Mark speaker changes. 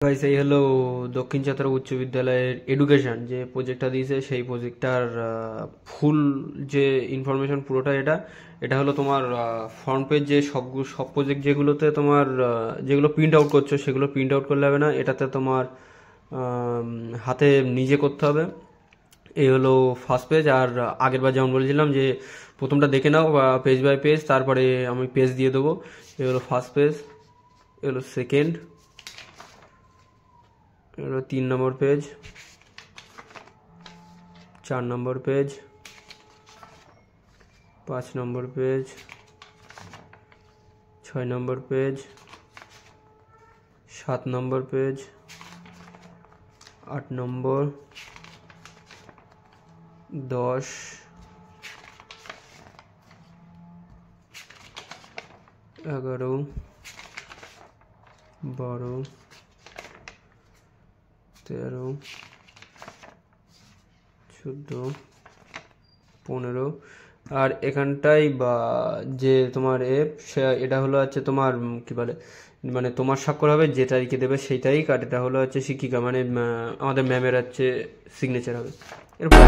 Speaker 1: Guys এই হলো দক্ষিণ চত্বর উচ্চ বিদ্যালয়ের এডুকেশন যে প্রজেক্টটা দিয়েছে, সেই প্রজেক্টটার ফুল যে ইনফরমেশন পুরোটা এটা এটা হলো তোমার ফ্রন্ট পেজ। যে সব প্রজেক্ট যেগুলোতে তোমার যেগুলো প্রিন্ট আউট করছো সেগুলো প্রিন্ট আউট করলে হবে না, এটাতে তোমার হাতে নিজে করতে হবে। এই হলো ফার্স্ট পেজ। আর আগের বার যেমন বলেছিলাম যে প্রথমটা দেখে নাও পেজ বাই পেজ, তারপরে আমি পেজ দিয়ে দেবো। এই হলো ফার্স্ট পেজ, এ হলো সেকেন্ড, এগুলো 3 নম্বর পেজ, 4 নম্বর পেজ, 5 নম্বর পেজ, 6 নম্বর পেজ, 7 নম্বর পেজ, 8 নম্বর, 10, 11, 12, 13, 14, 15। আর এখানটাই বা যে তোমার এটা হলো হচ্ছে তোমার কি বলে, মানে তোমার স্বাক্ষর হবে, যে তারিখে দেবে সেই তারিখ। আর এটা হলো হচ্ছে শিক্ষিকা মানে আমাদের ম্যামের হচ্ছে সিগনেচার হবে এরপর।